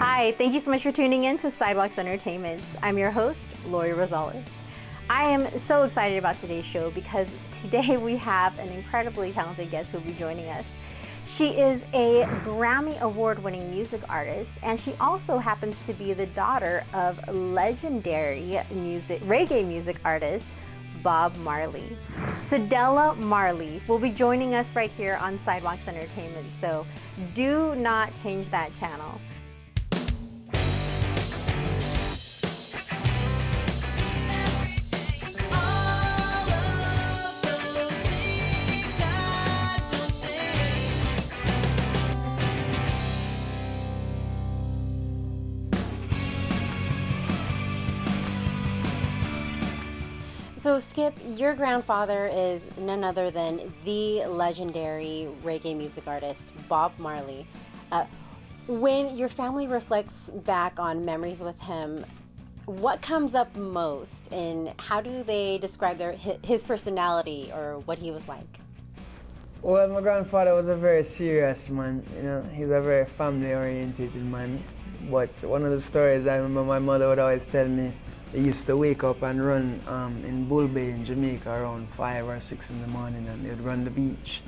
Hi, thank you so much for tuning in to Sidewalks Entertainment. I'm your host, Lori Rosales. I am so excited about today's show because today we have an incredibly talented guest who will be joining us. She is a Grammy Award-winning music artist, and she also happens to be the daughter of legendary reggae music artist Bob Marley. Cedella Marley will be joining us right here on Sidewalks Entertainment, so do not change that channel. So Skip, your grandfather is none other than the legendary reggae music artist, Bob Marley. When your family reflects back on memories with him, what comes up most, and how do they describe his personality or what he was like? Well, my grandfather was a very serious man, he's a very family-oriented man. But one of the stories I remember my mother would always tell me, they used to wake up and run in Bull Bay in Jamaica around 5 or 6 in the morning, and they'd run the beach.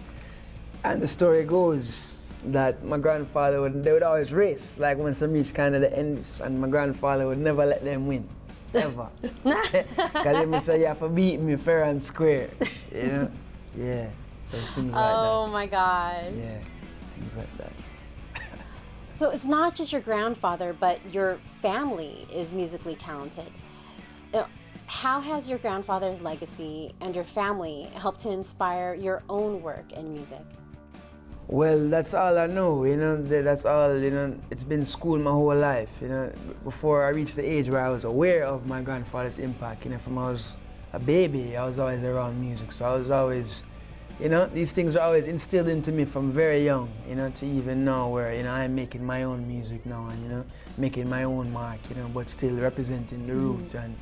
And the story goes that my grandfather they would always race, like once the reach kind of the end, and my grandfather would never let them win, ever. Because he would say, you have to beat me fair and square, Yeah, so things like that. Oh my God. Yeah, things like that. So it's not just your grandfather, but your family is musically talented. How has your grandfather's legacy and your family helped to inspire your own work in music? Well, that's all I know, that's all, it's been school my whole life, Before I reached the age where I was aware of my grandfather's impact, from I was a baby, I was always around music, so I was always, these things are always instilled into me from very young, to even now where, I'm making my own music now and, making my own mark, but still representing the root and,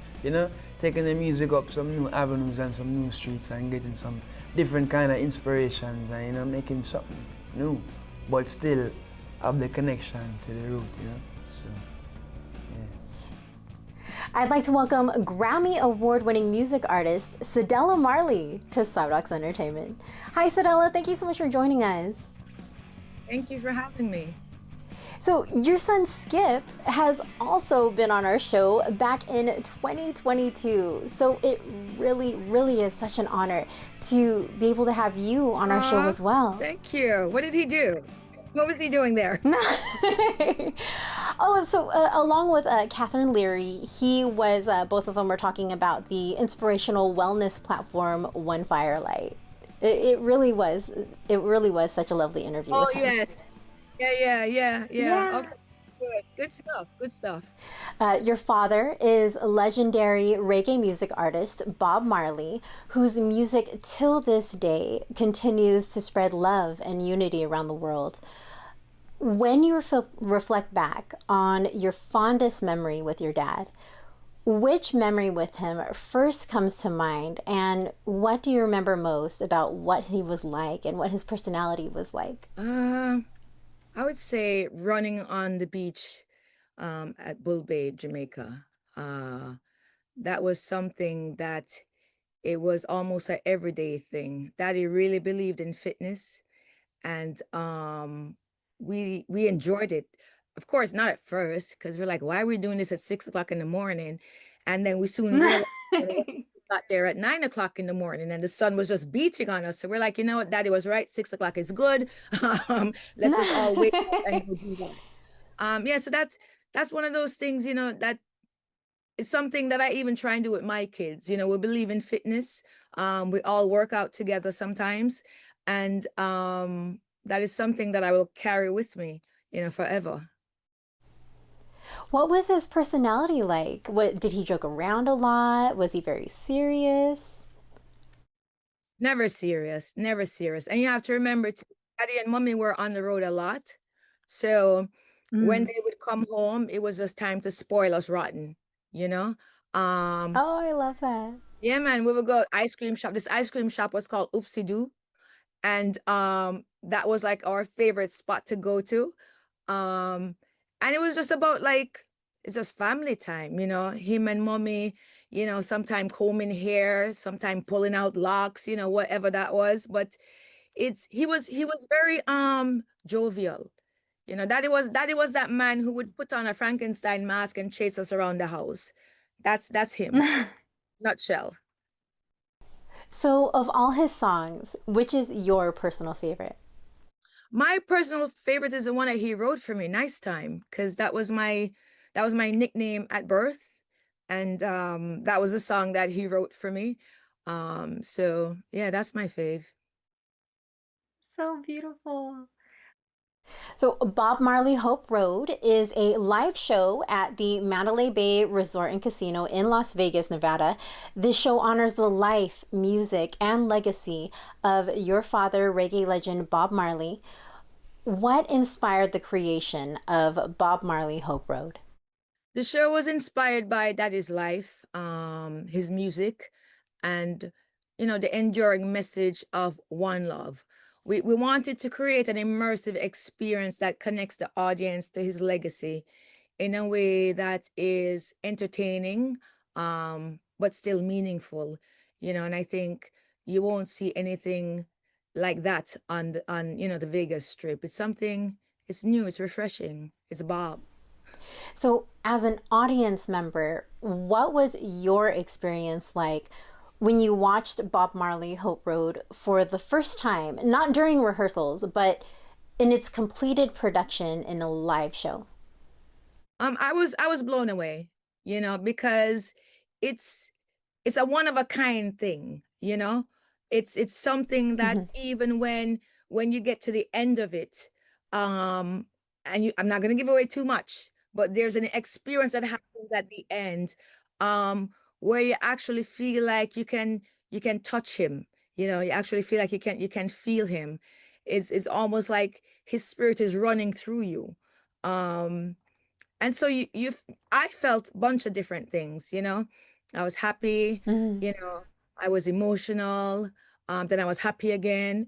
taking the music up some new avenues and some new streets and getting some different kind of inspirations and, making something new, but still have the connection to the root, so, yeah. I'd like to welcome Grammy Award-winning music artist Cedella Marley to Sidewalks Entertainment. Hi Cedella, thank you so much for joining us. Thank you for having me. So your son Skip has also been on our show back in 2022. So it really, really is such an honor to be able to have you on our show as well. Thank you. What did he do? What was he doing there? Along with Kathryn Leary, he was, both of them were talking about the inspirational wellness platform, OneFirelight. It really was such a lovely interview with him. Yes. Yeah. Okay, good stuff. Your father is legendary reggae music artist Bob Marley, whose music till this day continues to spread love and unity around the world. When you reflect back on your fondest memory with your dad, which memory with him first comes to mind, and what do you remember most about what he was like and what his personality was like? I would say running on the beach at Bull Bay, Jamaica. That was something that it was almost an everyday thing. Daddy really believed in fitness, and we enjoyed it. Of course, not at first, because we're like, why are we doing this at 6 o'clock in the morning? And then we soon realized when we got there at 9 o'clock in the morning and the sun was just beating on us. So we're like, you know what, Daddy was right, 6 o'clock is good. Let's just all wake up and go do that. So that's one of those things, that is something that I even try and do with my kids. We believe in fitness. We all work out together sometimes. And that is something that I will carry with me, forever. What was his personality like? Did he joke around a lot? Was he very serious? Never serious. And you have to remember, Daddy and Mommy were on the road a lot. So when they would come home, it was just time to spoil us rotten, Oh, I love that. Yeah, man, we would go ice cream shop. This ice cream shop was called Oopsie Doo. And that was like our favorite spot to go to. And it was just about like, it's just family time, him and mommy, sometime combing hair, sometime pulling out locks, whatever that was. But he was very jovial. Daddy was that man who would put on a Frankenstein mask and chase us around the house. That's him. Nutshell. So, of all his songs, which is your personal favorite? My personal favorite is the one that he wrote for me, Nice Time, because that was my nickname at birth. And that was the song that he wrote for me. So yeah, that's my fave. So beautiful. So, Bob Marley Hope Road is a live show at the Mandalay Bay Resort and Casino in Las Vegas, Nevada. This show honors the life, music, and legacy of your father, reggae legend Bob Marley. What inspired the creation of Bob Marley Hope Road? The show was inspired by Daddy's life, his music, and the enduring message of one love. We wanted to create an immersive experience that connects the audience to his legacy in a way that is entertaining, but still meaningful. And I think you won't see anything like that on the Vegas Strip. It's something. It's new. It's refreshing. It's Bob. So, as an audience member, what was your experience like when you watched Bob Marley Hope Road for the first time? Not during rehearsals, but in its completed production in a live show? I was blown away, because it's it's a one of a kind thing. It's something that Mhm. even when you get to the end of it, um, I'm not gonna give away too much, but there's an experience that happens at the end, um, where you actually feel like you can touch him. You actually feel like you can feel him. It's almost like his spirit is running through you. Um, and so I felt a bunch of different things. I was happy, Mhm. you know, I was emotional, then I was happy again.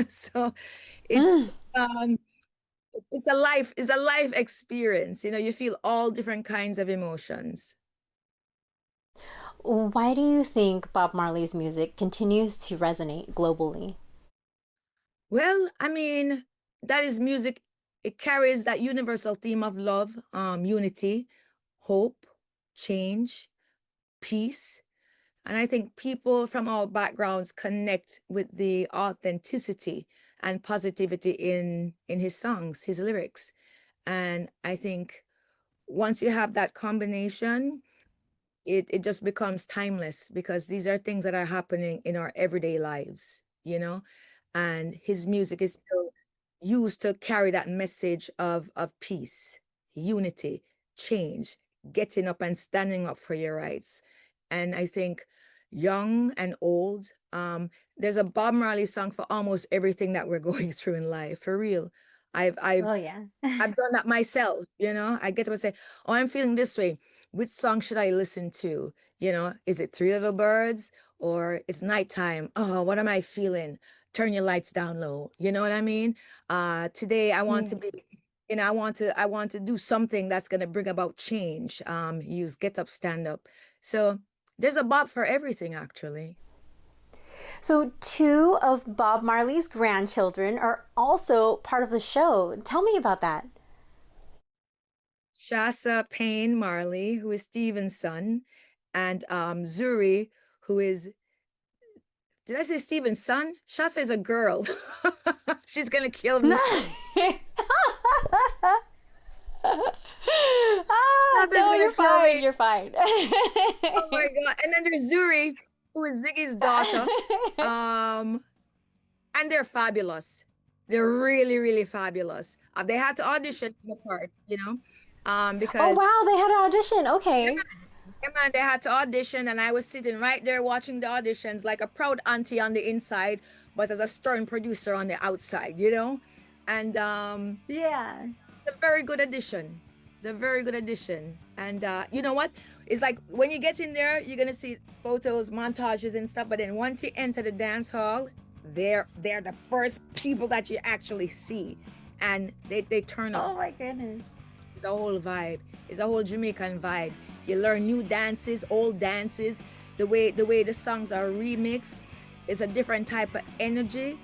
So it's Mm. um it's a life experience. You feel all different kinds of emotions. Why do you think Bob Marley's music continues to resonate globally? Well, I mean, that is music. It carries that universal theme of love, unity, hope, change, peace. And I think people from all backgrounds connect with the authenticity and positivity in his songs, his lyrics. And I think once you have that combination, it just becomes timeless because these are things that are happening in our everyday lives. And his music is still used to carry that message of peace, unity, change, getting up and standing up for your rights. And I think young and old, there's a Bob Marley song for almost everything that we're going through in life, for real. I've I've Oh, yeah. I've done that myself. I get up and say, "Oh, I'm feeling this way. Which song should I listen to? Is it Three Little Birds or it's nighttime? Oh, what am I feeling? Turn your lights down low." You know what I mean? Today I want Yeah. to be, I want to do something that's gonna bring about change. Use Get Up, Stand Up. So there's a bop for everything, actually. So, two of Bob Marley's grandchildren are also part of the show. Tell me about that. Shasa Payne Marley, who is Stephen's son, and Zuri, who is, did I say Stephen's son? Shasa is a girl. She's gonna kill me. Shasa's No, gonna you're kill fine. me. You're fine. Oh my God. And then there's Zuri, who is Ziggy's daughter. Um, and they're fabulous. They're really, really fabulous. They had to audition for the part, Oh, because wow, they had an audition. Okay. yeah, man, they had to audition, and I was sitting right there watching the auditions like a proud auntie on the inside, but as a stern producer on the outside. And Yeah. it's a very good addition. It's a very good addition. And you know what? It's like when you get in there, you're gonna see photos, montages, and stuff. But then once you enter the dance hall, they're the first people that you actually see, and they turn up. Oh my goodness. It's a whole vibe. It's a whole Jamaican vibe. You learn new dances, old dances. The way the songs are remixed is a different type of energy.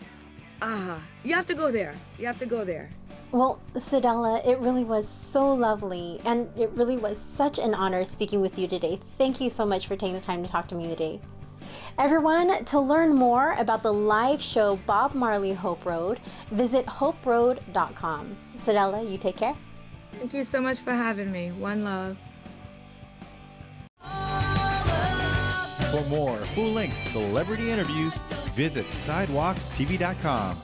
You have to go there. You have to go there. Well, Cedella, it really was so lovely, and it really was such an honor speaking with you today. Thank you so much for taking the time to talk to me today. Everyone, to learn more about the live show Bob Marley Hope Road, visit hoperoad.com. Cedella, you take care. Thank you so much for having me. One love. For more full-length celebrity interviews, visit sidewalkstv.com.